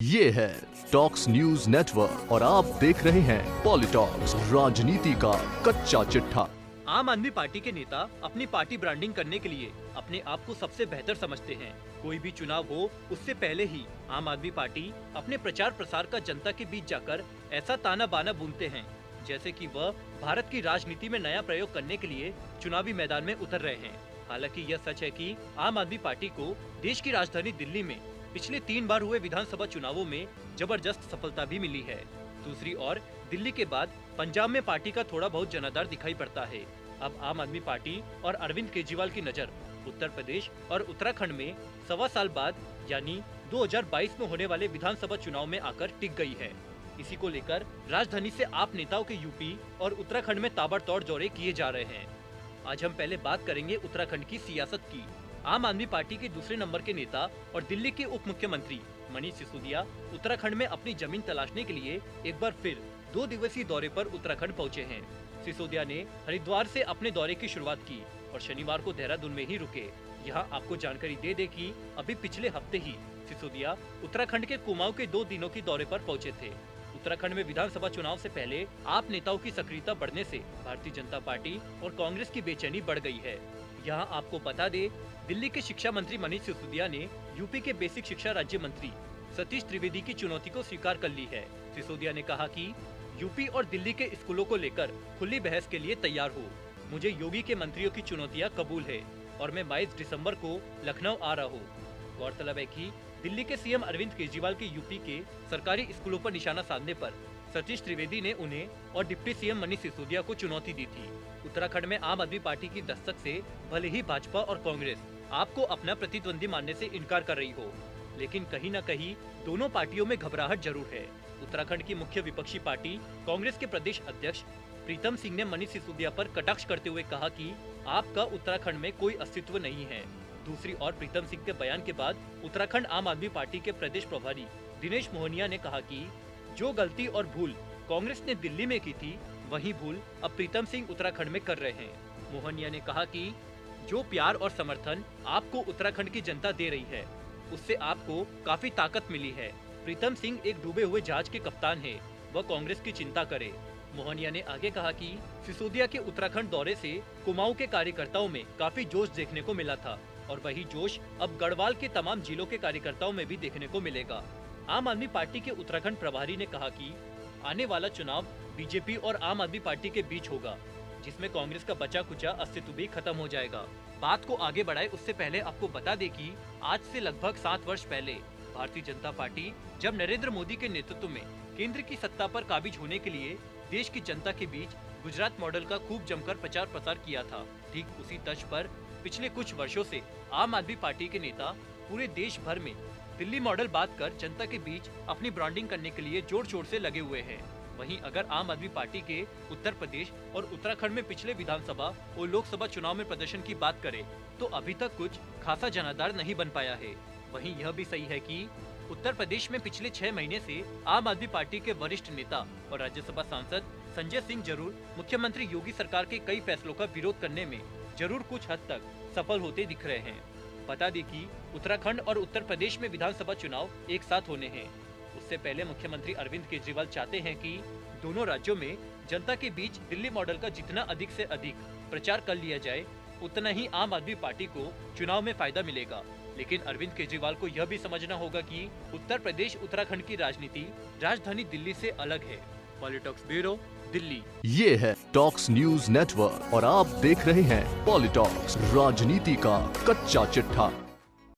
ये है talks news network और आप देख रहे हैं पॉलिटॉक्स, राजनीति का कच्चा चिट्ठा। आम आदमी पार्टी के नेता अपनी पार्टी ब्रांडिंग करने के लिए अपने आप को सबसे बेहतर समझते हैं। कोई भी चुनाव हो उससे पहले ही आम आदमी पार्टी अपने प्रचार प्रसार का जनता के बीच जाकर ऐसा ताना बाना बुनते हैं जैसे कि वह भारत की राजनीति में नया प्रयोग करने के लिए चुनावी मैदान में उतर रहे हैं। हालांकि यह सच है कि आम आदमी पार्टी को देश की राजधानी दिल्ली में पिछले 3 बार हुए विधानसभा चुनावों में जबरदस्त सफलता भी मिली है। दूसरी ओर दिल्ली के बाद पंजाब में पार्टी का थोड़ा बहुत जनाधार दिखाई पड़ता है। अब आम आदमी पार्टी और अरविंद केजरीवाल की नजर उत्तर प्रदेश और उत्तराखंड में 1.25 साल बाद यानी 2022 में होने वाले विधानसभा चुनाव में आकर टिक गई है। इसी को लेकर राजधानी से आप नेताओं के यूपी और उत्तराखंड में ताबड़तोड़ दौरे किए जा रहे हैं। आज हम पहले बात करेंगे उत्तराखंड की सियासत की। आम आदमी पार्टी के दूसरे नंबर के नेता और दिल्ली के उप मुख्यमंत्री मनीष सिसोदिया उत्तराखंड में अपनी जमीन तलाशने के लिए एक बार फिर 2 दिवसीय दौरे पर उत्तराखंड पहुंचे हैं। सिसोदिया ने हरिद्वार से अपने दौरे की शुरुआत की और शनिवार को देहरादून में ही रुके। यहां आपको जानकारी दे दे कि अभी पिछले हफ्ते ही सिसोदिया उत्तराखंड के कुमाऊं के 2 दिनों की दौरे पर पहुंचे थे। उत्तराखंड में विधानसभा चुनाव से पहले आप नेताओं की सक्रियता बढ़ने से भारतीय जनता पार्टी और कांग्रेस की बेचैनी बढ़ गई है। यहाँ आपको बता दे, दिल्ली के शिक्षा मंत्री मनीष सिसोदिया ने यूपी के बेसिक शिक्षा राज्य मंत्री सतीश त्रिवेदी की चुनौती को स्वीकार कर ली है। सिसोदिया ने कहा कि यूपी और दिल्ली के स्कूलों को लेकर खुली बहस के लिए तैयार हो। मुझे योगी के मंत्रियों की चुनौतियां कबूल है और मैं 22 दिसंबर को लखनऊ आ रहा हूँ। गौरतलब है कि दिल्ली के सीएम अरविंद केजरीवाल के यूपी के सरकारी स्कूलों पर निशाना साधने पर सतीश त्रिवेदी ने उन्हें और डिप्टी सीएम मनीष सिसोदिया को चुनौती दी थी। उत्तराखंड में आम आदमी पार्टी की दस्तक से भले ही भाजपा और कांग्रेस आपको अपना प्रतिद्वंदी मानने से इनकार कर रही हो, लेकिन कहीं न कहीं दोनों पार्टियों में घबराहट जरूर है। उत्तराखंड की मुख्य विपक्षी पार्टी कांग्रेस के प्रदेश अध्यक्ष प्रीतम सिंह ने मनीष सिसोदिया पर कटाक्ष करते हुए कहा कि आपका उत्तराखंड में कोई अस्तित्व नहीं है। दूसरी ओर प्रीतम सिंह के बयान के बाद उत्तराखंड आम आदमी पार्टी के प्रदेश प्रभारी दिनेश मोहनिया ने कहा कि जो गलती और भूल कांग्रेस ने दिल्ली में की थी, वही भूल अब प्रीतम सिंह उत्तराखंड में कर रहे हैं। मोहनिया ने कहा कि जो प्यार और समर्थन आपको उत्तराखंड की जनता दे रही है, उससे आपको काफी ताकत मिली है। प्रीतम सिंह एक डूबे हुए जहाज के कप्तान है, वह कांग्रेस की चिंता करे। मोहनिया ने आगे कहा कि सिसोदिया के उत्तराखंड दौरे से कुमाऊं के कार्यकर्ताओं में काफी जोश देखने को मिला था और वही जोश अब गढ़वाल के तमाम जिलों के कार्यकर्ताओं में भी देखने को मिलेगा। आम आदमी पार्टी के उत्तराखंड प्रभारी ने कहा कि आने वाला चुनाव बीजेपी और आम आदमी पार्टी के बीच होगा, जिसमें कांग्रेस का बचा कुचा अस्तित्व भी खत्म हो जाएगा। बात को आगे बढ़ाए उससे पहले आपको बता दें कि आज से लगभग 7 वर्ष पहले भारतीय जनता पार्टी जब नरेंद्र मोदी के नेतृत्व में केंद्र की सत्ता पर काबिज होने के लिए देश की जनता के बीच गुजरात मॉडल का खूब जमकर प्रचार प्रसार किया था, ठीक उसी तर्ज पर पिछले कुछ वर्षों से आम आदमी पार्टी के नेता पूरे देश भर में दिल्ली मॉडल बात कर जनता के बीच अपनी ब्रांडिंग करने के लिए जोर शोर से लगे हुए हैं। वहीं अगर आम आदमी पार्टी के उत्तर प्रदेश और उत्तराखंड में पिछले विधानसभा और लोकसभा चुनाव में प्रदर्शन की बात करें तो अभी तक कुछ खासा जनाधार नहीं बन पाया है। वहीं यह भी सही है कि उत्तर प्रदेश में पिछले 6 महीने से आम आदमी पार्टी के वरिष्ठ नेता और राज्यसभा सांसद संजय सिंह जरूर मुख्यमंत्री योगी सरकार के कई फैसलों का विरोध करने में जरूर कुछ हद तक सफल होते दिख रहे हैं। बता दें कि उत्तराखंड और उत्तर प्रदेश में विधानसभा चुनाव एक साथ होने हैं। उससे पहले मुख्यमंत्री अरविंद केजरीवाल चाहते हैं कि दोनों राज्यों में जनता के बीच दिल्ली मॉडल का जितना अधिक से अधिक प्रचार कर लिया जाए, उतना ही आम आदमी पार्टी को चुनाव में फायदा मिलेगा। लेकिन अरविंद केजरीवाल को यह भी समझना होगा कि उत्तर प्रदेश उत्तराखंड की राजनीति राजधानी दिल्ली से अलग है। पॉलिटॉक्स ब्यूरो, दिल्ली। ये है टॉक्स न्यूज नेटवर्क और आप देख रहे हैं पॉलिटॉक्स, राजनीति का कच्चा चिट्ठा।